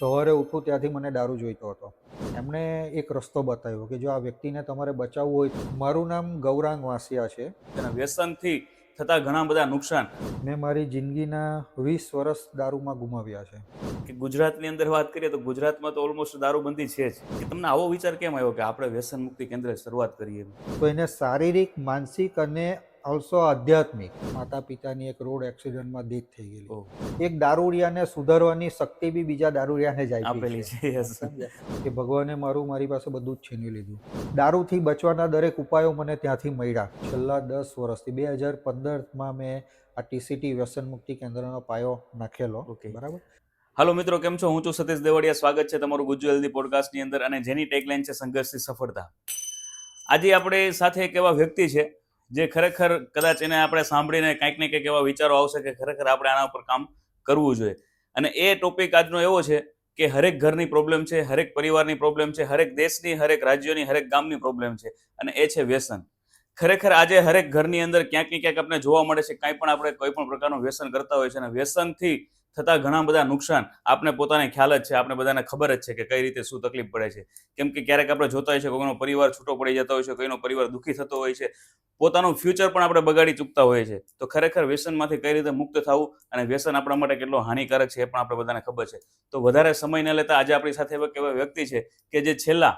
સવારે ઉઠું ત્યાંથી મને દારૂ જોઈતો હતો. એમણે એક રસ્તો બતાવ્યો કે જો આ વ્યક્તિને તમારે બચાવવું હોય તો. મારું નામ ગૌરાંગ વાસિયા છે. તેના વ્યસનથી થતા ઘણા બધા નુકસાન મેં મારી જિંદગીના 20 વર્ષ દારૂમાં ગુમાવ્યા છે. કે ગુજરાતની અંદર વાત કરીએ તો ગુજરાતમાં તો ઓલમોસ્ટ દારૂબંધી છે જ. કે તમને આવો વિચાર કેમ આવ્યો કે આપણે વ્યસન મુક્તિ કેન્દ્ર શરૂઆત કરીએ? તો એને શારીરિક, માનસિક અને ઓલ્સો આધ્યાત્મિક માતા પિતાની એક રોડ એક્સિડન્ટમાં ડેથ થઈ ગયેલી. ઓહ, એક દારૂડિયાને સુધારવાની શક્તિ બી બીજા દારૂડિયાને જ આપેલી આપેલી છે. Yes. સમજ્યા? કે ભગવાને મારી પાસે બધું જ છીનવી લીધું. દારૂથી બચવાના દરેક ઉપાયો મને ત્યાંથી મળ્યા. છેલ્લા 10 વર્ષથી 2015માં મેં આ ટીસીટી વ્યસન મુક્તિ કેન્દ્રનો પાયો નાખેલો. Okay. બરાબર. હાલો મિત્રો, કેમ છો? હું છું સતીશ દેવડિયા. સ્વાગત છે તમારું ગુજ્જુ હેલ્ધી પોડકાસ્ટની અંદર, અને જેની ટેગલાઇન છે સંઘર્ષથી સફળતા. આજે આપણે સાથે એક એવા વ્યક્તિ છે જે ખરેખર કદાચ એને આપણે સાંભળીને કંઈક ને કંઈક એવા વિચારો આવશે કે ખરેખર આપણે આના ઉપર કામ કરવું જોઈએ. અને એ ટોપિક આજનો એવો છે કે હરેક ઘરની પ્રોબ્લેમ છે, હરેક પરિવારની પ્રોબ્લેમ છે, હરેક દેશની, હરેક રાજ્યોની, હરેક ગામની પ્રોબ્લેમ છે, અને એ છે વ્યસન. ખરેખર આજે હરેક ઘરની અંદર ક્યાંક ને ક્યાંક આપણે જોવા મળે છે કાંઈ પણ આપણે કોઈ પણ પ્રકારનું વ્યસન કરતા હોય છે, અને વ્યસનથી થતા ઘણા બધા નુકસાન આપણે પોતાને ખ્યાલ જ છે, આપણે બધાને ખબર જ છે કે કઈ રીતે શું તકલીફ પડે છે. કેમ કે ક્યારેક આપણે જોતા હોય છે કોઈનો પરિવાર છૂટો પડી જતો હોય છે, કોઈનો પરિવાર દુઃખી થતો હોય છે, પોતાનું ફ્યુચર પણ આપણે બગાડી ચૂકતા હોઈએ છે. તો ખરેખર વ્યસનમાંથી કઈ રીતે મુક્ત થવું અને વ્યસન આપણા માટે કેટલો હાનિકારક છે એ પણ આપણે બધાને ખબર છે. તો વધારે સમય ન લેતા આજે આપણી સાથે એવા વ્યક્તિ છે કે જે છેલ્લા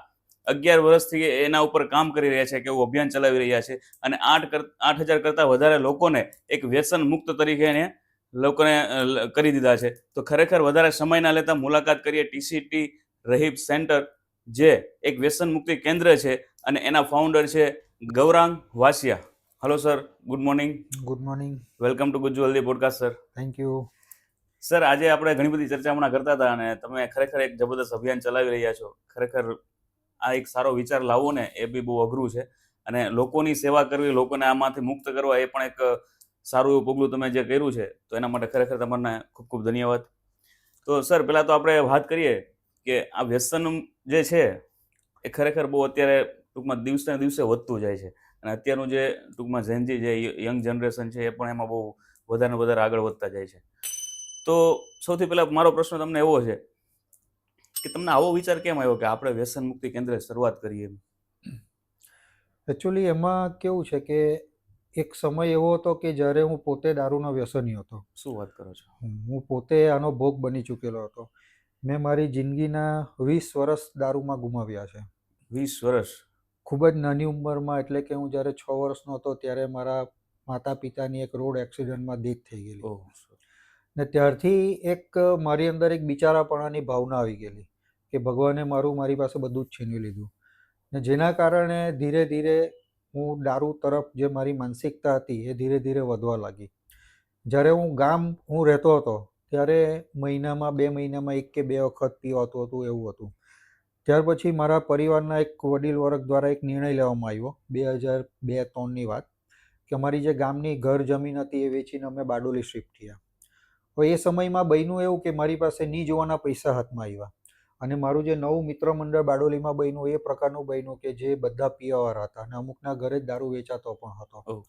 11 વર્ષથી એના ઉપર કામ કરી રહ્યા છે, કે એવું અભિયાન ચલાવી રહ્યા છે, અને 8,000 કરતાં વધારે લોકોને એક વ્યસન મુક્ત તરીકે એને લોકોને કરી દીધા છે. તો ખરેખર વધારે સમય ના લેતા મુલાકાત કરીએ ટીસીટી રહીબ સેન્ટર, જે એક વ્યસન મુક્તિ કેન્દ્ર છે, અને એના ફાઉન્ડર છે Gaurang Vasiya. Hello sir, good morning. Good morning. Welcome to Gujju healthy podcast sir. Thank you. Sir, આજે આપણે ઘણી બધી ચર્ચા હમણાં કરતા હતા, અને તમે ખરેખર એક જબરદસ્ત અભિયાન ચલાવી રહ્યા છો. ખરેખર આ એક સારો વિચાર લાવવો ને એ બી બહુ અઘરું છે, અને લોકોની સેવા કરવી, લોકોને આમાંથી મુક્ત કરવા, એ પણ એક સારું એવું પગલું તમે જે કર્યું છે, તો એના માટે ખરેખર તમને ખૂબ ખૂબ ધન્યવાદ. તો સર, પહેલાં તો આપણે વાત કરીએ કે આ વ્યસન જે છે એ ખરેખર બહુ અત્યારે ટૂંકમાં દિવસને દિવસે વધતું જાય છે, અને અત્યારનું જે ટૂંકમાં ઝેનજી જે યંગ જનરેશન છે એ પણ એમાં બહુ વધારે ને વધારે આગળ વધતા જાય છે. તો સૌથી પહેલાં મારો પ્રશ્ન તમને એવો છે કે તમને આવો વિચાર કેમ આવ્યો કે આપણે વ્યસન મુક્તિ કેન્દ્ર શરૂઆત કરીએ? એકચ્યુઅલી એમાં કેવું છે કે એક સમય એવો હતો કે જ્યારે હું પોતે દારૂનો વ્યસની હતો. શું વાત કરો છો? હું પોતે આનો ભોગ બની ચૂકેલો હતો. મેં મારી જિંદગીના 20 વર્ષ દારૂમાં ગુમાવ્યા છે. 20 વર્ષ? ખૂબ જ નાની ઉંમરમાં, એટલે કે હું જ્યારે 6 વર્ષનો હતો ત્યારે મારા માતા પિતાની એક રોડ એક્સિડન્ટમાં ડેથ થઈ ગયેલી. ઓહ, ને ત્યારથી એક મારી અંદર એક બિચારાપણાની ભાવના આવી ગયેલી કે ભગવાને મારી પાસે બધું જ છીનવી લીધું. ને જેના કારણે ધીરે ધીરે હું દારૂ તરફ જે મારી માનસિકતા હતી એ ધીરે ધીરે વધવા લાગી. જ્યારે હું રહેતો હતો ત્યારે મહિનામાં 2 મહિનામાં 1 કે 2 વખત પીવાતું હતું, એવું હતું. ત્યાર પછી મારા પરિવારના એક વડીલ વર્ગ દ્વારા એક નિર્ણય લેવામાં આવ્યો 2002-3ની વાત, કે અમારી જે ગામની ઘર જમીન હતી એ વેચીને અમે બારડોલી શિફ્ટ થયા. હવે એ સમયમાં બન્યું એવું કે મારી પાસે નહીં જોવાના પૈસા હાથમાં આવ્યા, અને મારું જે નવું મિત્ર મંડળ બારડોલીમાં બન્યું એ પ્રકારનું બન્યું કે જે બધા પીવાવાળા હતા, અને અમુકના ઘરે જ દારૂ વેચાતો પણ હતો. ઓહ.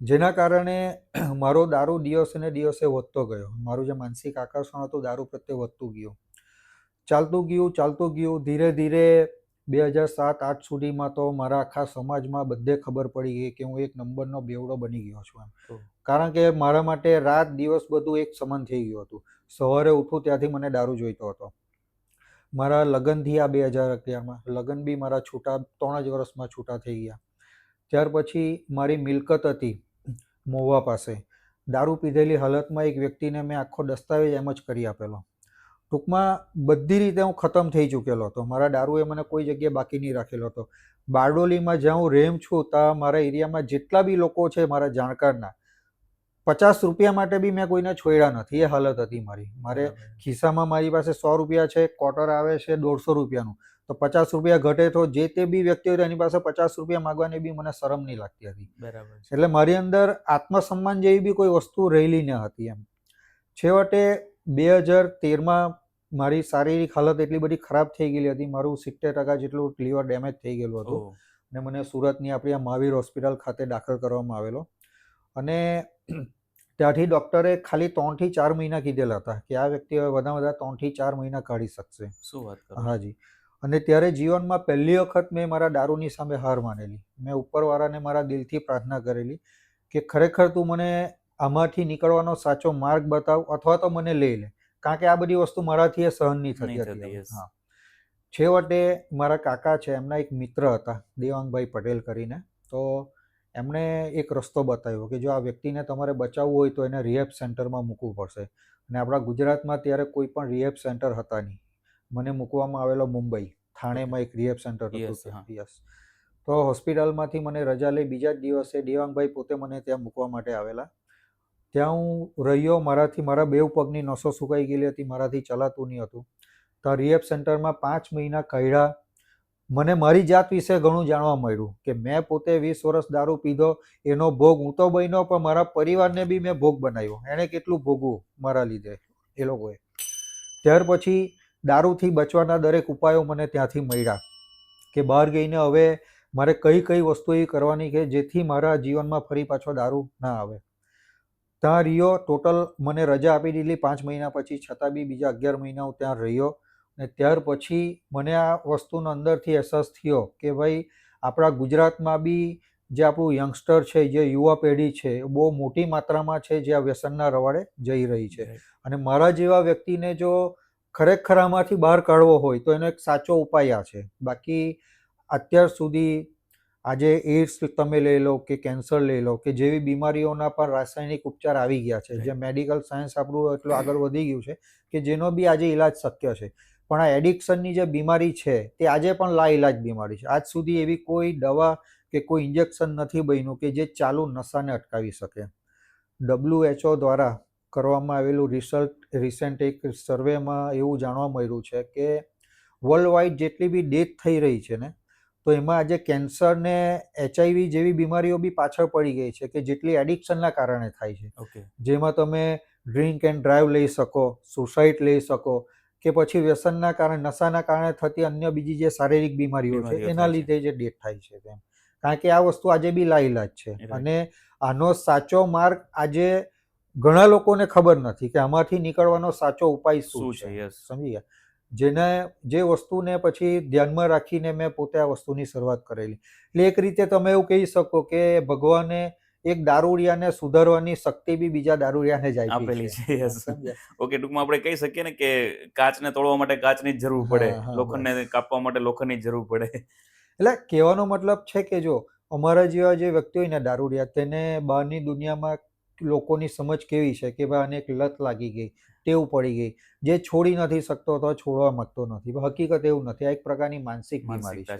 જેના કારણે મારો દારૂ દિવસે ને દિવસે વધતો ગયો. મારું જે માનસિક આકર્ષણ હતું દારૂ પ્રત્યે વધતું ગયું. ચાલતું ગયું. ધીરે ધીરે 2007-8 સુધીમાં તો મારા આખા સમાજમાં બધે ખબર પડી ગઈ કે હું એક નંબરનો બેવડો બની ગયો છું એમ. ઓહ. કારણ કે મારા માટે રાત દિવસ બધું એક સમાન થઈ ગયું હતું. સવારે ઉઠું ત્યાંથી મને દારૂ જોઈતો હતો. મારા લગ્ન થયા 2011માં. લગ્ન બી મારા 3 જ વર્ષમાં છૂટા થઈ ગયા. ત્યાર પછી મારી મિલકત હતી મોવા પાસે. દારૂ પીધેલી હાલતમાં એક વ્યક્તિને મેં આખો દસ્તાવેજ એમ જ કરી આપેલો. ટૂંકમાં બધી રીતે હું ખતમ થઈ ચૂકેલો હતો. મારા દારૂએ મને કોઈ જગ્યાએ બાકી નહીં રાખેલો હતો. બારડોલીમાં જ્યાં હું રેમ છું ત્યાં મારા એરિયામાં જેટલા બી લોકો છે મારા જાણકારના, 50 રૂપિયા માટે બી મેં કોઈને છોડ્યા નથી. એ હાલત હતી મારી. મારે ખિસ્સામાં મારી પાસે 100 રૂપિયા છે, ક્વાર્ટર આવે છે 150 રૂપિયાનું, તો 50 રૂપિયા ઘટે તો જે તે બી વ્યક્તિ હોય એની પાસે 50 રૂપિયા માગવાની બી મને શરમ નહીં લાગતી હતી. બરાબર છે. એટલે મારી અંદર આત્મસન્માન જેવી બી કોઈ વસ્તુ રહેલી ન હતી એમ. છેવટે 2013માં મારી શારીરિક હાલત એટલી બધી ખરાબ થઈ ગયેલી હતી, મારું 70% જેટલું લીવર ડેમેજ થઈ ગયેલું હતું, ઓહ. ને મને સુરતની આપણી આ મહાવીર હોસ્પિટલ ખાતે દાખલ કરવામાં આવેલો. અને ત્યાંથી ડૉક્ટરે ખાલી 3 થી 4 મહિના કીધેલા હતા કે આ વ્યક્તિ હવે વધારે વધારે 3 થી 4 મહિના કાઢી શકશે. શું વાત કરો? હાજી. અને ત્યારે જીવનમાં પહેલી વખત મેં મારા દારૂની સામે હાર માનેલી. મેં ઉપરવાળાને મારા દિલથી પ્રાર્થના કરેલી કે ખરેખર તું મને આમાંથી નીકળવાનો સાચો માર્ગ બતાવ અથવા તો મને લઈ લે, કારણ કે આ બધી વસ્તુ મારાથી એ સહન નહીં થતી હતી. yes. હા. છેવટે મારા કાકા છે, એમના એક મિત્ર હતા દેવાંગભાઈ પટેલ કરીને, તો એમણે એક રસ્તો બતાવ્યો કે જો આ વ્યક્તિને તમારે બચાવવું હોય તો એને રિહેબ સેન્ટરમાં મૂકવું પડશે. અને આપણા ગુજરાતમાં ત્યારે કોઈ પણ રિહેબ સેન્ટર હતા નહીં. મને મૂકવામાં આવેલો મુંબઈ, થાણેમાં એક રિહેબ સેન્ટર હતું. Yes, હા. યસ. તો હોસ્પિટલમાંથી મને રજા લઈ બીજા જ દિવસે દેવાંગભાઈ પોતે મને ત્યાં મૂકવા માટે આવેલા. ત્યાં હું રહ્યો, મારા બેઉ પગની નસો સુકાઈ ગયેલી હતી, મારાથી ચલાતું નહીં હતું. તો રિહેબ સેન્ટરમાં 5 મહિના કાઢ્યા. મને મારી જાત વિશે ઘણું જાણવા મળ્યું કે મેં પોતે 20 વર્ષ દારૂ પીધો, એનો ભોગ હું તો બન્યો, પણ મારા પરિવારને બી મેં ભોગ બનાવ્યો. એણે કેટલું ભોગવું મારા લીધે એ લોકોએ. ત્યાર પછી દારૂથી બચવાના દરેક ઉપાયો મને ત્યાંથી મળ્યા કે બહાર ગઈને હવે મારે કઈ કઈ વસ્તુ એવી કરવાની કે જેથી મારા જીવનમાં ફરી પાછો દારૂ ના આવે. ત્યાં રહ્યો, ટોટલ મને રજા આપી દીધી 5 મહિના પછી, છતાં બી બીજા 11 મહિના હું ત્યાં રહ્યો. અને ત્યાર પછી મને આ વસ્તુનો અંદરથી અહેસાસ થયો કે ભાઈ આપણા ગુજરાતમાં બી જે આપણું યંગસ્ટર છે, જે યુવા પેઢી છે, બહુ મોટી માત્રામાં છે જે આ વ્યસનના રવાડે જઈ રહી છે. અને મારા જેવા વ્યક્તિને જો ખરેખર આમાંથી બહાર કાઢવો હોય તો એનો એક સાચો ઉપાય આ છે. બાકી અત્યાર સુધી આજે એઇડ્સ તમે લઈ લો કે કેન્સર લઈ લો કે જેવી બીમારીઓના પણ રાસાયણિક ઉપચાર આવી ગયા છે, જે મેડિકલ સાયન્સ આપણું એટલું આગળ વધી ગયું છે કે જેનો બી આજે ઇલાજ શક્ય છે. પણ આ એડિક્શનની જે બીમારી છે તે આજે પણ લાઇલાજ બીમારી છે. આજ સુધી એવી કોઈ દવા કે કોઈ ઇન્જેક્શન નથી બન્યું કે જે ચાલુ નશાને અટકાવી શકે. WHO દ્વારા કરવામાં આવેલું રિસેન્ટ એક સર્વેમાં એવું જાણવા મળ્યું છે કે વર્લ્ડ વાઇડ જેટલી બી ડેથ થઈ રહી છે ને, તો એમાં આજે કેન્સર ને HIV જેવી બીમારીઓ બી પાછળ પડી ગઈ છે કે જેટલી એડિક્શનના કારણે થાય છે. ઓકે. જેમાં તમે ડ્રિંક એન્ડ ડ્રાઈવ લઈ શકો, સુસાઇડ લઈ શકો, કે પછી વ્યસનના કારણે, નશાના કારણે થતી અન્ય બીજી જે શારીરિક બીમારીઓ છે એના લીધે જે ડેથ થાય છે તેમ. કારણ કે આ વસ્તુ આજે બી લાઇલાજ છે. અને આનો સાચો માર્ગ આજે ઘણા લોકોને ખબર નથી કે આમાંથી નીકળવાનો સાચો ઉપાય શું છે. સમજી ગયા? જે વસ્તુને પછી ધ્યાનમાં રાખીને મેં પોતે આ વસ્તુની શરૂઆત કરેલી. એટલે એક રીતે તમે એવું કહી શકો કે ભગવાને એક દારૂડિયાને સુધારવાની શક્તિ બી બીજા દારૂડિયાને જ આપેલી છે. ઓકે, ટૂંકમાં આપણે કહી શકીએ ને કે કાચને તોડવા માટે કાચની જ જરૂર પડે, લોખંડને કાપવા માટે લોખંડની જ જરૂર પડે. એટલે કહેવાનો મતલબ છે કે જો અમારા જેવા જે વ્યક્તિ હોય ને દારૂડિયા, તેને બહારની દુનિયામાં લોકોની સમજ કેવી છે કે ભાઈ આને એક લત લાગી ગઈ, ટેવ પડી ગઈ, જે છોડી નથી શકતો તો છોડવા માંગતો નથી. હકીકત એવું નથી, આ એક પ્રકારની માનસિક બીમારી છે.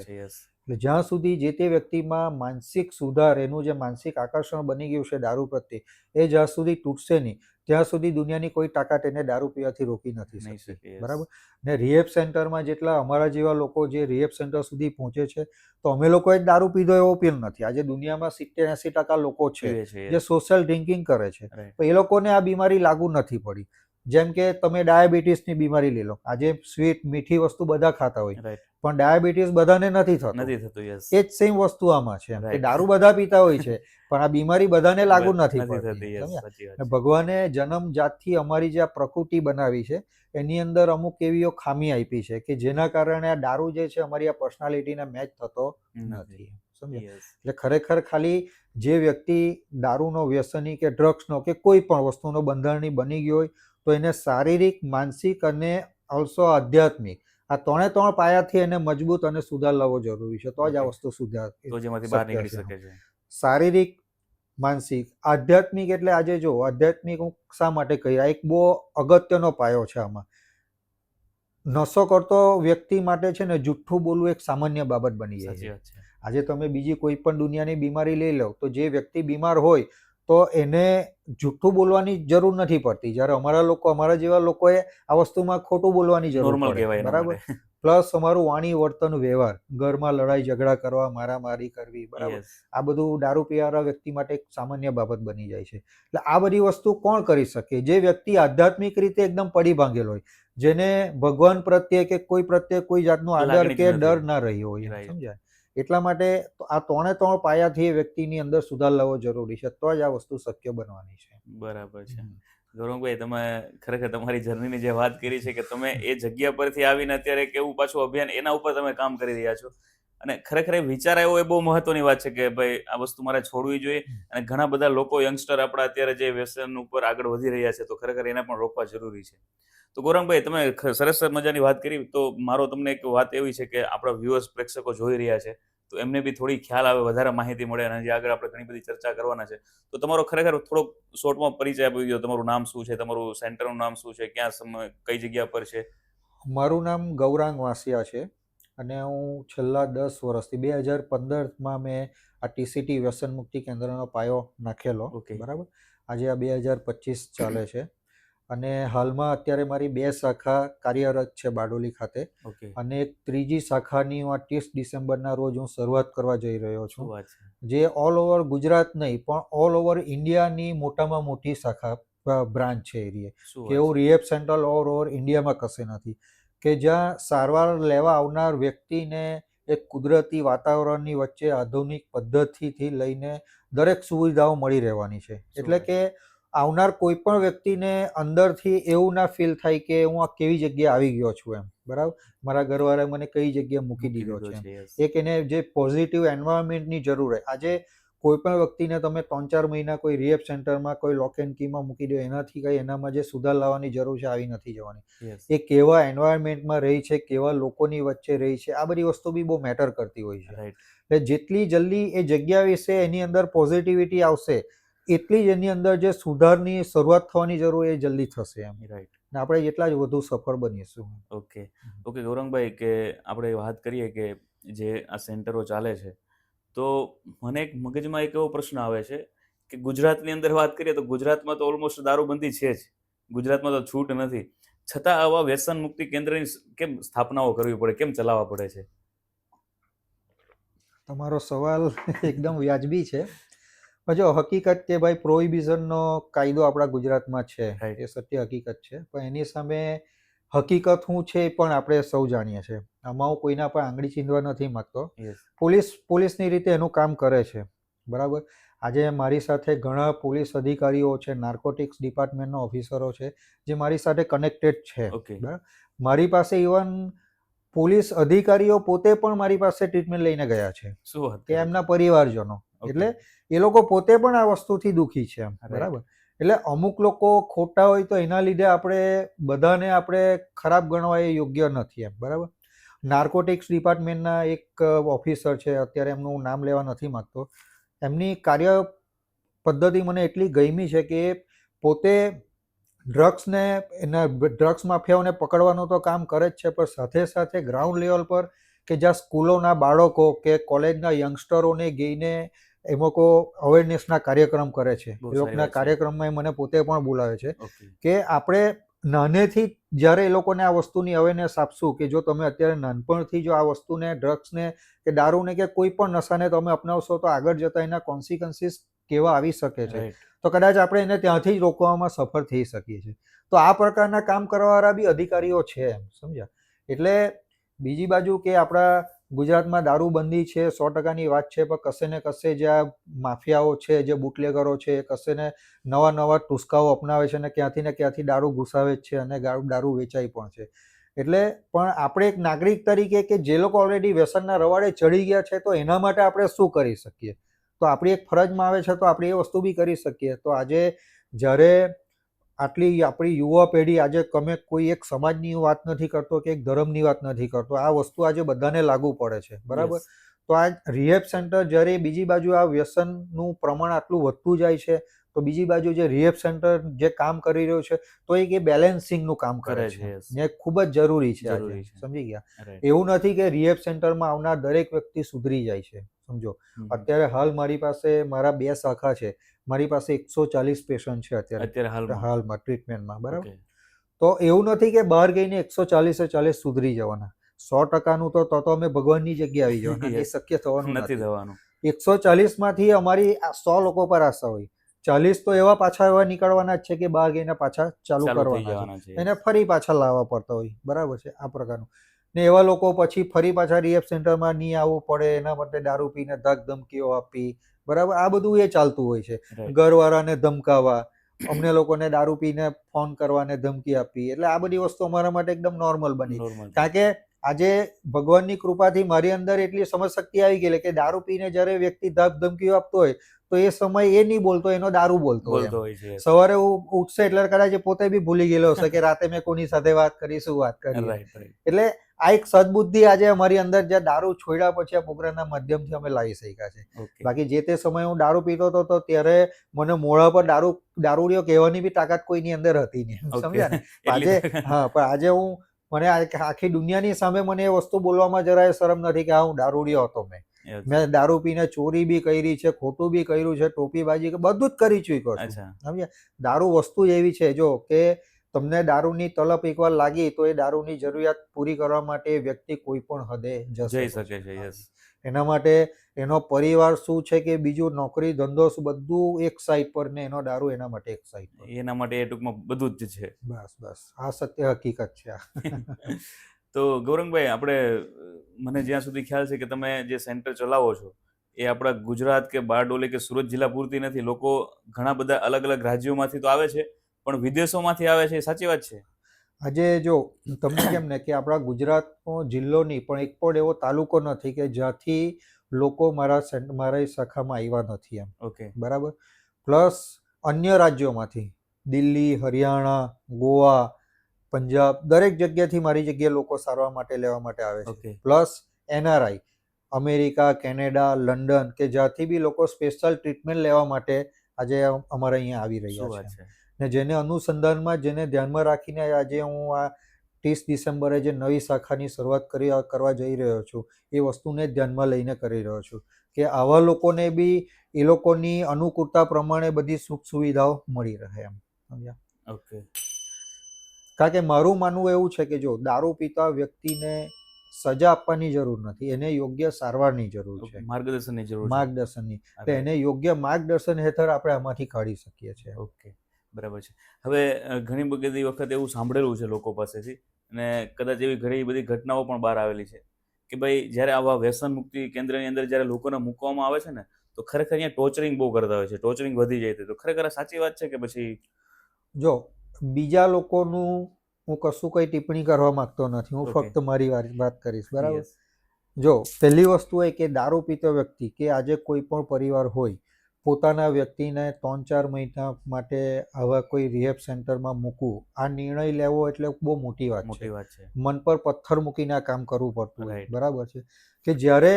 એટલે જ્યાં સુધી જે તે વ્યક્તિમાં માનસિક સુધાર, એનું જે માનસિક આકર્ષણ બની ગયું છે દારૂ પ્રત્યે, એ જ્યાં સુધી તૂટશે નહીં ત્યાં સુધી દુનિયાની કોઈ તાકાત એને દારૂ પીવાથી રોકી નથી શકતી. બરાબર? ને રિહેબ સેન્ટરમાં જેટલા અમારા જેવા લોકો જે રિહેબ સેન્ટર સુધી પહોંચે છે, તો અમે લોકોએ જ દારૂ પીધો એવો પણ નથી. આજે દુનિયામાં 70-80% લોકો છે જે સોશિયલ ડ્રિંકિંગ કરે છે, તો એ લોકોને આ બીમારી લાગુ નથી પડી. જેમ કે તમે ડાયાબિટીસની બીમારી લઈ લો. આજે સ્વીટ મીઠી વસ્તુ બધા ખાતા હોય, પણ ડાયાબિટીસ બધાને નથી થતું. એ જ સેમ વસ્તુ આમાં છે કે દારૂ બધા પીતા હોય છે, પણ આ બીમારી બધાને લાગુ નથી પડતી. ભગવાને જન્મ જાતથી અમારી જે આ પ્રકૃતિ બનાવી છે એની અંદર અમુક એવી ખામી આપી છે કે જેના કારણે આ દારૂ જે છે અમારી આ પર્સનાલિટીને મેચ થતો નથી. સમજ્યા? એટલે ખરેખર ખાલી જે વ્યક્તિ દારૂનો વ્યસની કે ડ્રગ્સનો કે કોઈ પણ વસ્તુનો બંધારણી બની ગયો હોય તો એને શારીરિક, માનસિક અને ઓલ્સો આધ્યાત્મિક, આ 3 પાયાથી એને મજબૂત અને સુધાર લાવવો જરૂરી છે. તો જ આ વસ્તુ સુધાર શારીરિક, માનસિક, આધ્યાત્મિક. એટલે આજે જો આધ્યાત્મિક હું શા માટે કહી, આ એક બહુ અગત્યનો પાયો છે. આમાં નશો કરતો વ્યક્તિ માટે છે ને જુઠ્ઠું બોલવું એક સામાન્ય બાબત બની જાય છે. આજે તમે બીજી કોઈ પણ દુનિયાની બીમારી લઈ લો તો જે વ્યક્તિ બીમાર હોય તો એને જુઠ્ઠું બોલવાની જરૂર નથી પડતી. જ્યારે અમારા જેવા લોકોએ આ વસ્તુમાં ખોટું બોલવાની જરૂર પડે. બરાબર? પ્લસ અમારું વાણી, વર્તન, વ્યવહાર, ઘરમાં લડાઈ ઝઘડા કરવા, મારામારી કરવી, બરાબર, આ બધું દારૂ પીવાળા વ્યક્તિ માટે એક સામાન્ય બાબત બની જાય છે. એટલે આ બધી વસ્તુ કોણ કરી શકે? જે વ્યક્તિ આધ્યાત્મિક રીતે એકદમ પડી ભાંગેલો હોય, જેને ભગવાન પ્રત્યે કે કોઈ પ્રત્યે કોઈ જાતનો આદર કે ડર ના રહ્યો હોય. સમજાય? એટલા માટે આ ત્રણ પાયાથી એ વ્યક્તિની અંદર સુધાર લાવવો જરૂરી છે, તો જ આ વસ્તુ શક્ય બનવાની છે. બરાબર છે. ગૌરવભાઈ, તમે ખરેખર તમારી જર્નીની જે વાત કરી છે કે તમે એ જગ્યા પરથી આવીને અત્યારે કેવું પાછું અભિયાન એના ઉપર તમે કામ કરી રહ્યા છો, અને ખરેખર એ વિચાર આવ્યો એ બહુ મહત્વની વાત છે કે ભાઈ આ વસ્તુ મારે છોડવી જોઈએ, અને ઘણા બધા લોકો યંગસ્ટર આપણા અત્યારે જે વ્યસન ઉપર આગળ વધી રહ્યા છે, તો ખરેખર એને પણ રોકવા જરૂરી છે. તો ગૌરવભાઈ, તમે સરસ મજાની વાત કરી, તો મારો તમને એક વાત એવી છે કે આપણા વ્યુઅર્સ પ્રેક્ષકો જોઈ રહ્યા છે, તો એમને બી થોડી ખ્યાલ આવે, વધારે માહિતી મળે, અને જે આગળ આપણે ઘણી બધી ચર્ચા કરવાના છે, તો તમારો ખરેખર થોડોક શોર્ટમાં પરિચય આપી દો. તમારું નામ શું છે, તમારું સેન્ટરનું નામ શું છે, ક્યાં કઈ જગ્યા પર છે? મારું નામ ગૌરાંગ વાસિયા છે, અને હું છેલ્લા 10 વર્ષથી 2015માં મેં આ ટીસીટી વ્યસન મુક્તિ કેન્દ્રનો પાયો નાખેલો. Okay. બરાબર. આજે આ 2025 ચાલે છે, અને હાલમાં અત્યારે મારી 2 શાખા કાર્યરત છે બારડોલી ખાતે, ઓકે, અને એક ત્રીજી શાખાની હું 30 ડિસેમ્બરના રોજ હું શરૂઆત કરવા જઈ રહ્યો શું છું, વાત છે. જે ઓલ ઓવર ગુજરાત નહીં પણ ઓલ ઓવર ઇન્ડિયાની મોટામાં મોટી શાખા બ્રાન્ચ છે એરિયે, શું કે વાત એવું રિહેબ સેન્ટર ઓલ ઓવર ઇન્ડિયામાં કશે નથી, કે જ્યાં સારવાર લેવા આવનાર વ્યક્તિને એક કુદરતી વાતાવરણની વચ્ચે આધુનિક પદ્ધતિથી લઈને દરેક સુવિધાઓ મળી રહેવાની છે. એટલે વાત. કે આવનાર કોઈ પણ વ્યક્તિને અંદરથી એવું ના ફીલ થાય કે હું આ કેવી જગ્યાએ આવી ગયો છું એમ. બરાબર. મારા ઘરવાળાએ મને કઈ જગ્યાએ મૂકી દીધો છે એમ. yes. એક એને જે પોઝિટિવ એન્વાયરમેન્ટની જરૂર હોય. આજે કોઈ પણ વ્યક્તિને તમે 3-4 મહિના કોઈ રિહેબ સેન્ટરમાં કોઈ લોક એન્ડ કીમાં મૂકી દો, એનાથી કંઈ એનામાં જે સુધાર લાવવાની જરૂર છે આવી નથી જવાની. Yes. એ કેવા એન્વાયરમેન્ટમાં રહી છે, કેવા લોકોની વચ્ચે રહી છે, આ બધી વસ્તુ બી બહુ મેટર કરતી હોય છે. રાઈટ. એટલે જેટલી જલ્દી એ જગ્યા વિશે એની અંદર પોઝિટિવિટી આવશે, એટલી જ એની અંદર જે સુધારની શરૂઆત થવાની જરૂર એ જલ્દી થશે એમ. રાઈટ. ને આપણે એટલા જ વધુ સફળ બનીશું. ઓકે. ઓકે ગૌરંગભાઈ, કે આપણે વાત કરીએ કે જે આ સેન્ટરો ચાલે છે, તો મને એક મગજમાં એક એવો પ્રશ્ન આવે છે કે ગુજરાતની અંદર વાત કરીએ તો ગુજરાતમાં તો ઓલમોસ્ટ દારૂબંધી છે જ, ગુજરાતમાં તો છૂટ નથી, છતાં આવા વ્યસન મુક્તિ કેન્દ્રની કેમ સ્થાપનાઓ કરવી પડે, કેમ ચલાવવા પડે છે? તમારો સવાલ એકદમ વ્યાજબી છે. પણ જો હકીકત કે ભાઈ પ્રોહિબિશનનો કાયદો આપણા ગુજરાતમાં છે, Right. એ સત્ય હકીકત છે, પણ એની સામે હકીકત શું છે એ પણ આપણે સૌ જાણીએ છીએ. આમાં હું કોઈના પર આંગળી ચીંધવા નથી માંગતો. યસ. પોલીસની રીતે એનું કામ કરે છે. બરાબર. આજે મારી સાથે ઘણા પોલીસ અધિકારીઓ છે, નાર્કોટિક્સ ડિપાર્ટમેન્ટના ઓફિસરો છે, જે મારી સાથે કનેક્ટેડ છે. ઓકે. બરાબર. મારી પાસે ઇવન પોલીસ અધિકારીઓ પોતે પણ મારી પાસે ટ્રીટમેન્ટ લઈને ગયા છે, શું વાત કે કરો છો? એમના પરિવારજનો. Okay. એટલે એ લોકો પોતે પણ આ વસ્તુથી દુઃખી છે એમ. Right. બરાબર. એટલે અમુક લોકો ખોટા હોય તો એના લીધે આપણે બધાને આપણે ખરાબ ગણવા એ યોગ્ય નથી એમ. બરાબર. નાર્કોટિક્સ ડિપાર્ટમેન્ટના એક ઓફિસર છે, અત્યારે એમનું નામ લેવા નથી માંગતો, એમની કાર્ય પદ્ધતિ મને એટલી ગમી છે કે એ પોતે ડ્રગ્સ માફિયાઓને પકડવાનું તો કામ કરે જ છે, પણ સાથે સાથે ગ્રાઉન્ડ લેવલ પર કે જ્યાં સ્કૂલોના બાળકો કે કોલેજના યંગસ્ટરોને ગઈને એ લોકો અવેરનેસના કાર્યક્રમ કરે છે. બહુ એ સારી લોકોના વાત છે. કાર્યક્રમમાં એ મને પોતે પણ બોલાવે છે, ઓકે. કે આપણે નાનેથી જ્યારે એ લોકોને આ વસ્તુની અવેરનેસ આપશું કે જો તમે અત્યારે નાનપણથી જો આ વસ્તુને, ડ્રગ્સને કે દારૂને કે કોઈ પણ નશાને તમે અપનાવશો તો આગળ જતાં એના કોન્સિક્વન્સીસ કેવા આવી શકે છે, રાઈટ. તો કદાચ આપણે એને ત્યાંથી જ રોકવામાં સફળ થઈ શકીએ છીએ. તો આ પ્રકારના કામ કરવાવાળા બી અધિકારીઓ છે એમ. સમજ્યા? એટલે બીજી બાજુ કે આપણા ગુજરાતમાં દારૂબંધી છે, 100%ની વાત છે, પણ કશે ને કશે જે આ માફિયાઓ છે, જે બુટલેગરો છે, એ કશે ને નવા ટુસ્કાઓ અપનાવે છે, અને ક્યાંથી દારૂ ઘુસાવે જ છે, અને દારૂ વેચાય પણ છે. એટલે પણ આપણે એક નાગરિક તરીકે કે જે લોકો ઓલરેડી વ્યસનના રવાડે ચડી ગયા છે, તો એના માટે આપણે શું કરી શકીએ? તો આપણી એક ફરજમાં આવે છે, તો આપણે એ વસ્તુ બી કરી શકીએ. તો આજે જ્યારે આટલી આપણી યુવા પેઢી, આજે તમે કોઈ એક સમાજની વાત નથી કરતો કે એક ધર્મની વાત નથી કરતો, આ વસ્તુ આજે બધાને લાગુ પડે છે. બરાબર. Yes. તો આ રિહેબ સેન્ટર જ્યારે બીજી બાજુ આ વ્યસનનું પ્રમાણ આટલું વધતું જાય છે, તો બીજી બાજુ જે રિહેબ સેન્ટર જે કામ કરી રહ્યું છે, તો એ બેલેન્સિંગનું કામ કરે છે, yes. ને ખૂબ જ જરૂરી છે આજે. જરૂરી છે. સમજી ગયા? રાઈટ. એવું નથી કે રિહેબ સેન્ટરમાં આવનાર દરેક વ્યક્તિ સુધરી જાય છે. સમજો, અત્યારે હાલ મારી પાસે મારા 2 શાખા છે, મારી પાસે 140 પેશન્ટ છે અત્યારે હાલમાં ટ્રીટમેન્ટમાં. બરાબર. ઓકે. તો એવું નથી કે બહાર ગઈને 140 સુધરી જવાના. 100%નું તો અમે ભગવાનની જગ્યાએ આવી જવાના. એ Yes. શક્ય થવાનું નથી નથી. થવાનું. 140માંથી અમારી 100 લોકો પર આશા હોય. 40 તો એવા નીકળવાના જ છે કે બહાર ગઈને પાછા ચાલુ ચાલુ થઈ કરવાના જવાના છે. છે. એને ફરી પાછા લાવવા પડતા હોય. બરાબર છે. આ પ્રકારનું. ને એવા લોકો પછી ફરી પાછા રિહેબ સેન્ટરમાં નહીં આવવું પડે એના માટે દારૂ પીને ધક ધમકીઓ આપી, બરાબર, આ બધું એ ચાલતું હોય છે. Right. ઘરવાળાને ધમકાવા, અમને લોકોને દારૂ પીને ફોન કરવાને ધમકી આપી, એટલે આ બધી વસ્તુ અમારા માટે એકદમ નોર્મલ બની. નોર્મલ. કારણ કે આજે ભગવાનની કૃપાથી મારી અંદર એટલી સમજ શક્તિ આવી ગયેલી કે દારૂ પીને જ્યારે વ્યક્તિ ધક ધમકીઓ આપતો હોય તો એ સમય એ નહીં બોલતો, એનો દારૂ બોલતો હોય. બોલતો હોય છે. સવારે ઉઠશે એટલે કદાચ એ પોતે બી ભૂલી ગયેલો હશે કે રાતે મેં કોની સાથે વાત કરી, શું વાત કરી. Right right. એટલે આ એક સદબુદ્ધિ આજે અમારી અંદર જે દારૂ છોડ્યા પછી આ પ્રોગ્રામના માધ્યમથી અમે લાવી શક્યા છે. ઓકે. બાકી જે તે સમયે હું દારૂ પીતો હતો તો ત્યારે મને મોઢા પર દારૂડિયો કહેવાની બી તાકાત કોઈની અંદર હતી નહીં, સમજ્યા ને. આજે હા, પણ આજે હું મને આખી દુનિયાની સામે મને એ વસ્તુ બોલવામાં જરાય શરમ નથી કે હા હું દારૂડિયો હતો. મેં દારૂ પીને ચોરી બી કરી છે, ખોટું બી કર્યું છે, ટોપીબાજી બધું જ કરી ચૂક્યો છું. સમજ્યા. દારૂ વસ્તુ જ એવી છે જો કે તમને દારૂની તલપ એકવાર લાગી તો એ દારૂની જરૂરિયાત પૂરી કરવા માટે વ્યક્તિ કોઈ પણ હદે જઈ શકે છે. યસ. એના માટે એનો પરિવાર શું છે કે બીજું નોકરી ધંધો શું બધું એક સાઈડ પર ને એનો દારૂ એના માટે એક સાઈડ પર. એના માટે એ ટૂંકમાં બધું જ છે. બસ આ સત્ય હકીકત છે. તો ગૌરંગભાઈ, આપણે મને જ્યાં સુધી ખ્યાલ છે કે તમે જે સેન્ટર ચલાવો છો એ આપણા ગુજરાત કે બારડોલી કે સુરત જિલ્લા પૂરતી નથી. લોકો ઘણા બધા અલગ અલગ રાજ્યોમાંથી તો આવે છે પણ વિદેશોમાંથી આવે છે, સાચી વાત છે? આજે જો તમને કેમ ને કે આપણા ગુજરાતનો જિલ્લો નહીં પણ એક પણ એવો તાલુકો નથી કે જ્યાંથી લોકો મારા શાખામાં આવ્યા નથી એમ. ઓકે. બરાબર. પ્લસ અન્ય રાજ્યોમાંથી દિલ્હી, હરિયાણા, ગોવા, પંજાબ દરેક જગ્યાથી મારી જગ્યાએ લોકો સારવાર માટે લેવા માટે આવે છે. Plus NRI America, Canada, London કે જ્યાંથી બી લોકો સ્પેશિયલ ટ્રીટમેન્ટ લેવા માટે આજે અમારે અહીંયા આવી રહ્યા છે. ને જેને અનુસંધાનમાં જેને ધ્યાનમાં રાખીને આજે હું આ 30 ડિસેમ્બરે જે નવી શાખાની શરૂઆત કરવા જઈ રહ્યો છું એ વસ્તુને ધ્યાનમાં લઈને કરી રહ્યો છું કે આવા લોકોને બી એ લોકોની અનુકૂળતા પ્રમાણે બધી સુખ સુવિધાઓ મળી રહે એમ. સમજ્યા? ઓકે. કારણ કે મારું માનવું એવું છે કે જો દારૂ પીતા વ્યક્તિને સજા આપવાની જરૂર નથી, એને યોગ્ય સારવારની જરૂર છે, માર્ગદર્શનની જરૂર છે. માર્ગદર્શનની. તો એને યોગ્ય માર્ગદર્શન હેઠળ આપણે આમાંથી કાઢી શકીએ છીએ. ઓકે, બરાબર છે. હવે ઘણી બધી વખત એવું સાંભળેલું છે લોકો પાસેથી અને કદાચ એવી ઘણી બધી ઘટનાઓ પણ બહાર આવેલી છે કે ભાઈ જ્યારે આવા વ્યસન મુક્તિ કેન્દ્રની અંદર જ્યારે લોકોને મૂકવામાં આવે છે ને તો ખરેખર અહીંયા ટોર્ચરિંગ બહુ કરતા હોય છે, ટોર્ચરિંગ વધી જાય છે. તો ખરેખર આ સાચી વાત છે કે પછી? જો બીજા લોકોનું હું કશું કંઈ ટિપ્પણી કરવા માંગતો નથી, હું ફક્ત મારી વાત કરીશ. બરાબર. જો પહેલી વસ્તુ એ કે દારૂ પીતો વ્યક્તિ કે આજે કોઈ પણ પરિવાર હોય પોતાના વ્યક્તિને 3-4 મહિના માટે આવા કોઈ રિહેબ સેન્ટરમાં મૂકવું, આ નિર્ણય લેવો એટલે બહુ મોટી વાત છે. મન પર પથ્થર મૂકીને આ કામ કરવું પડતું હોય. બરાબર છે કે જ્યારે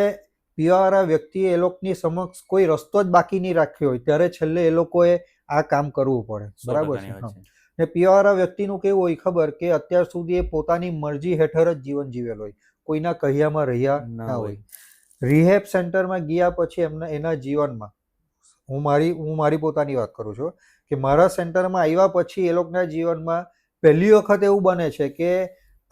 પીવાવાળા વ્યક્તિએ એ લોકોની સમક્ષ કોઈ રસ્તો જ બાકી નહીં રાખ્યો હોય ત્યારે છેલ્લે એ લોકોએ આ કામ કરવું પડે. બરાબર છે. ને પીવાવાળા વ્યક્તિનું કેવું હોય ખબર કે અત્યાર સુધી એ પોતાની મરજી હેઠળ જ જીવન જીવેલ હોય, કોઈના કહ્યામાં રહ્યા ના હોય. રિહેબ સેન્ટરમાં ગયા પછી એના જીવનમાં હું મારી પોતાની વાત કરું છું કે મારા સેન્ટરમાં આવ્યા પછી એ લોકોના જીવનમાં પહેલી વખત એવું બને છે કે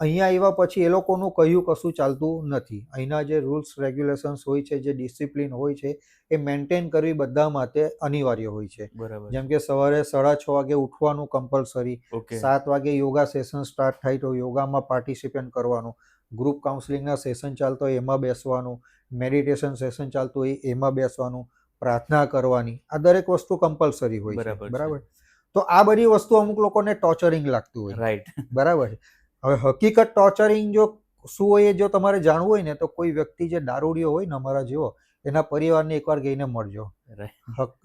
અહીંયા આવ્યા પછી એ લોકોનું કહ્યું કશું ચાલતું નથી. અહીંના જે રૂલ્સ રેગ્યુલેશન્સ હોય છે, જે ડિસિપ્લિન હોય છે એ મેન્ટેન કરવી બધા માટે અનિવાર્ય હોય છે. જેમ કે સવારે 6:30 વાગે ઉઠવાનું કમ્પલસરી, 7 વાગે યોગા સેશન સ્ટાર્ટ થાય તો યોગામાં પાર્ટિસિપેટ કરવાનું, ગ્રુપ કાઉન્સેલિંગના સેશન ચાલતો હોય એમાં બેસવાનું, મેડિટેશન સેશન ચાલતું હોય એમાં બેસવાનું, પ્રાર્થના કરવાની, આ દરેક વસ્તુ કમ્પલસરી હોય છે. બરાબર. તો આ બધી વસ્તુ અમુક લોકોને ટોર્ચરિંગ લાગતું હોય. રાઈટ. બરાબર છે. હવે હકીકત ટોર્ચરિંગ જો શું હોય એ જો તમારે જાણવું હોય ને તો કોઈ વ્યક્તિ જે દારૂડિયો હોય ને અમારા જેવો એના પરિવારને એકવાર ગઈને મળજો.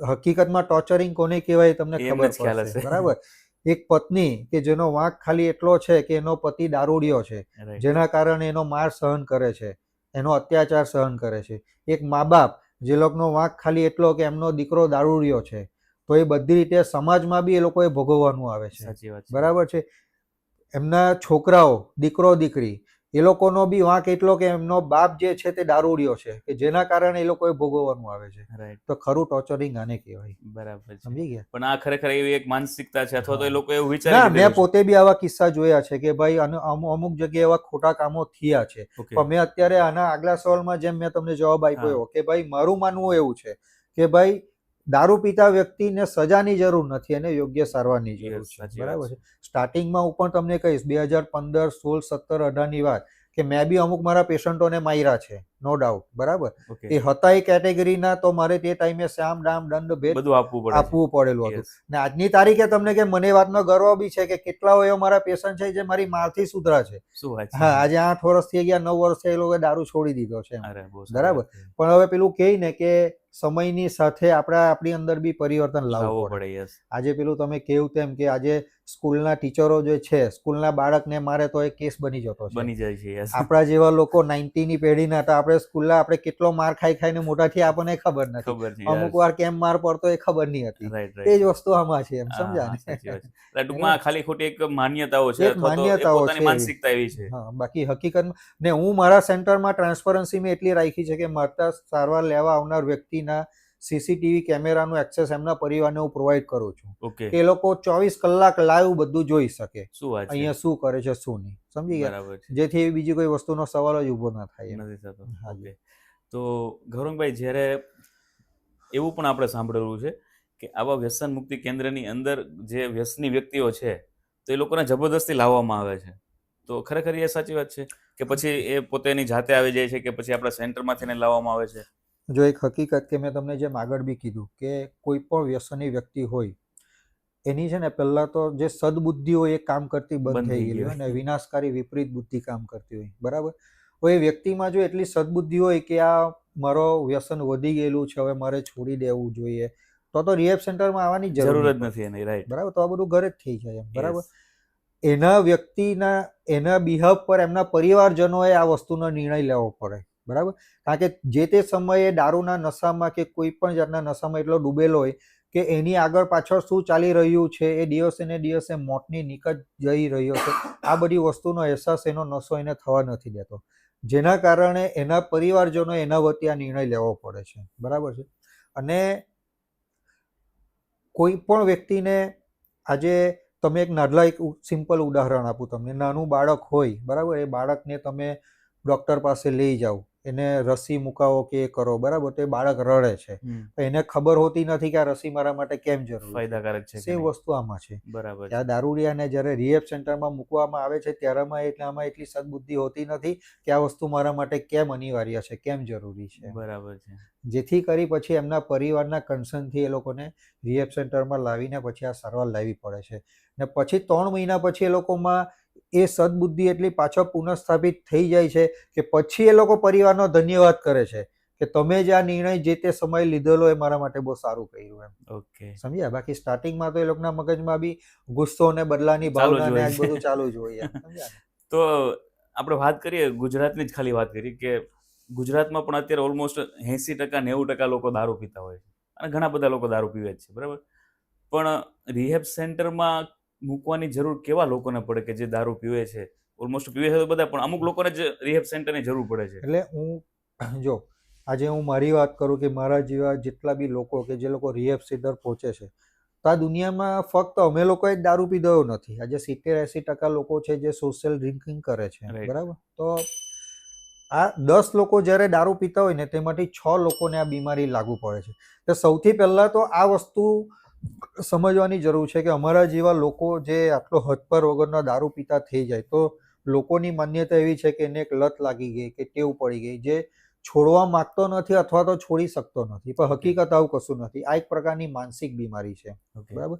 હકીકતમાં ટોર્ચરિંગ કોને કહેવાય તમને ખબર પડશે. બરાબર. એક પત્ની કે જેનો વાંક ખાલી એટલો છે કે એનો પતિ દારૂડિયો છે, જેના કારણે એનો માર સહન કરે છે, એનો અત્યાચાર સહન કરે છે. એક મા બાપ જે લોકોનો વાંક ખાલી એટલો કે એમનો દીકરો દારૂડિયો છે, તો એ બધી રીતે સમાજમાં બી એ લોકોએ ભોગવવાનું આવે છે. બરાબર છે. એમના છોકરાઓ, દીકરો દીકરી એ લોકોનો બી વાંક એટલો કે એમનો બાપ જે છે તે દારૂડિયો છે કે જેના કારણે એ લોકોએ ભોગવવાનું આવે છે. તો ખરું ટોર્ચરિંગ આને કહેવાય. બરાબર. સમજી ગયા? પણ આ ખરેખર એવી એક માનસિકતા છે અથવા તો એ લોકો એવું વિચારે. ના, મેં પોતે બી આવા કિસ્સા જોયા છે કે ભાઈ અમુક જગ્યાએ એવા ખોટા કામો થયા છે. પણ મેં અત્યારે આના આગલા સવાલમાં જેમ મેં તમને જવાબ આપ્યો કે ભાઈ મારું માનવું એવું છે કે ભાઈ દારૂ પીતા વ્યક્તિને સજાની જરૂર નથી, એને યોગ્ય સારવારની જરૂર છે. બરાબર છે. સ્ટાર્ટિંગમાં હું પણ તમને કહીશ 2015, 16, 17, 18ની વાત કે મેં બી અમુક મારા પેશન્ટોને માર્યા છે, નો ડાઉટ, બરાબર. ઓકે, એ હતા એ કેટેગરીના, તો મારે તે ટાઈમે સામ દામ દંડ ભેદ બધું આપવું પડે છે. આપવું પડેલું હતું. Yes. ને આજની તારીખે તમને કે મને એ વાતનો ગર્વ બી છે કે કેટલાઓ એવા મારા પેશન્ટ છે જે મારી મારથી સુધરા છે. શું વાત છે? હા, આજે 8 વર્ષ થઈ ગયા, 9 વર્ષ એ લોકોએ દારૂ છોડી દીધો છે એમ. અરે બહુ સારી બરાબર. વાત છે. પણ હવે પેલું કહે ને કે સમયની સાથે આપણી અંદર બી પરિવર્તન લાવવો લાવવું પડે. પડે. યસ, આજે પેલું તમે કેવું તેમ કે આજે સ્કૂલના ટીચરો જે છે, સ્કૂલના બાળકને મારે તો એ કેસ બની જતો છે. બની જાય છે. યસ, આપણા જેવા લોકો 90ની પેઢીના હતા, આપણે કેટલો માર ખાઈને મોટા થયા આપણને ખબર નથી. ખબર છે. અમુક વાર કેમ માર પડતો એ ખબર નહીં હતી. રાઈટ, તે જ રાઈટ. વસ્તુ આમાં છે એમ, સમજ્યા ને? સાચી વાત છે. એટલે ટૂંકમાં ખાલી ખોટી એક માન્યતાઓ છે એક અથવા તો એ માન્યતાઓ પોતાની છે એવી. માનસિકતા એવી છે. હા, બાકી હકીકતમાં ને હું મારા સેન્ટરમાં ટ્રાન્સપરન્સી મેં એટલી રાખી છે કે મારા સારવાર લેવા આવનાર વ્યક્તિના સીસીટીવી કેમેરાનું એક્સેસ એમના પરિવારને હું પ્રોવાઈડ કરું છું ઓકે, કે એ લોકો 24 કલાક લાઈવ બધું જોઈ શકે, શું વાત છે? અહીંયા શું કરે છે શું નહીં, સમજી ગયા? બરાબર છે. જેથી બીજી કોઈ વસ્તુનો સવાલ જ ઊભો ના થાય એમ. નથી થતો. હાજી. ઓકે. તો ગૌરંગભાઈ, જ્યારે એવું પણ આપણે સાંભળેલું છે કે આવા વ્યસન મુક્તિ કેન્દ્રની અંદર જે વ્યસની વ્યક્તિઓ છે તો એ લોકોને જબરદસ્તી લાવવામાં આવે છે, તો ખરેખર એ સાચી વાત છે કે પછી એ પોતે એની જાતે આવી જાય છે કે પછી આપણા સેન્ટરમાંથી એને લાવવામાં આવે છે? જો એક હકીકત કે મેં તમને જેમ આગળ બી કીધું કે કોઈ પણ વ્યસની વ્યક્તિ હોય એની છે ને પહેલા તો જે સદબુદ્ધિ હોય એ કામ કરતી બંધ થઈ ગયેલી હોય ને વિનાશકારી વિપરીત બુદ્ધિ કામ કરતી હોય, બરાબર. તો એ વ્યક્તિમાં જો એટલી સદબુદ્ધિ હોય કે આ મારો વ્યસન વધી ગયેલું છે, હવે મારે છોડી દેવું જોઈએ, તો રિહેબ સેન્ટરમાં આવવાની જરૂર જ નથી, નથી એની. રાઈટ, બરાબર. તો આ બધું ઘરે જ થઈ જાય એમ, બરાબર. એના વ્યક્તિના એના બિહાવ પર એમના પરિવારજનોએ આ વસ્તુનો નિર્ણય લેવો પડે, બરાબર. કારણ કે જે તે સમયે દારૂના નશામાં કે કોઈ પણ જાતના નશામાં એટલો ડૂબેલો હોય કે એની આગળ પાછળ શું ચાલી રહ્યું છે, એ દિવસે ને દિવસે મોતની નિકટ જઈ રહ્યો છે, આ બધી વસ્તુનો અહેસાસ એનો નશો એને થવા નથી દેતો, જેના કારણે એના પરિવારજનો એના વતી આ નિર્ણય લેવો પડે છે, બરાબર છે. અને કોઈ પણ વ્યક્તિને આજે તમે એક નાનલા એક સિમ્પલ ઉદાહરણ આપું તમને, નાનું બાળક હોય, બરાબર. એ બાળકને તમે ડૉક્ટર પાસે લઈ જાઓ, એને રસી મુકાવો કે એ કરો, બરાબર. તો એ બાળક રડે છે, તો એને ખબર હોતી નથી કે આ રસી મારા માટે કેમ જરૂરી ફાયદાકારક છે કે છે. નહીં. વસ્તુ આમાં છે. બરાબર આ છે. દારૂડિયાને જ્યારે રિહેબ સેન્ટરમાં મૂકવામાં આવે છે ત્યારેમાં આમાં એટલી સદબુદ્ધિ હોતી નથી કે આ વસ્તુ મારા માટે કેમ અનિવાર્ય છે, કેમ જરૂરી છે, બરાબર છે. જેથી કરી પછી એમના પરિવારના કન્સર્નથી એ લોકોને રિહેબ સેન્ટરમાં લાવીને પછી આ સારવાર લાવવી પડે છે. ને પછી 3 મહિના પછી એ લોકોમાં એ સદબુદ્ધિ એટલી પાછો પુનઃસ્થાપિત થઈ જાય છે કે પછી એ લોકો પરિવારનો ધન્યવાદ કરે છે કે તમે જે આ નિર્ણય જે તે સમયે લીધેલો એ મારા માટે બહુ સારું કર્યું એમ. ઓકે, સમજ્યા? બાકી સ્ટાર્ટિંગમાં તો એ લોકોના મગજમાં બી ગુસ્સો ને બદલાની ચાલુ જ ભાવના ને હોય આ છે. બધું ચાલુ જ હોય એમ, સમજ્યા ને? તો આપણે વાત કરીએ ગુજરાતની જ ખાલી વાત કરી કે ગુજરાતમાં પણ અત્યારે ઓલમોસ્ટ 80% 90% લોકો દારૂ પીતા હોય છે અને ઘણા બધા લોકો દારૂ પીવે જ છે, બરાબર. પણ રિહેબ સેન્ટરમાં મૂકવાની જરૂર કેવા લોકોને પડે કે જે દારૂ પીવે છે? ઓલમોસ્ટ પીવે છે તો બધા, પણ અમુક લોકોને જ રિહેબ સેન્ટરની જરૂર પડે છે. એટલે જો આજે હું મારી વાત કરું કે મારા જેવા જેટલા બી લોકો કે જે લોકો રિહેબ સેન્ટર પહોંચે છે, તો આ દુનિયામાં ફક્ત અમે લોકોએ જ દારૂ પીધો નથી. આજે 70-80% લોકો છે જે સોશિયલ ડ્રિંકિંગ કરે છે, Right. બરાબર. તો આ 10 લોકો જ્યારે દારૂ પીતા હોય ને તેમાંથી 6 લોકોને આ બીમારી લાગુ પડે છે. તો સૌથી પહેલાં તો આ વસ્તુ સમજવાની જરૂર છે કે અમારા જેવા લોકો જે આટલો હદપાર વગરના દારૂ પીતા થઈ જાય તો લોકોની માન્યતા એવી છે કે એને એક લત લાગી ગઈ કે ટેવ પડી ગઈ, જે છોડવા માંગતો નથી અથવા તો છોડી શકતો નથી. પણ હકીકત આવું કશું નથી. આ એક પ્રકારની માનસિક બીમારી છે, ઓકે. બરાબર.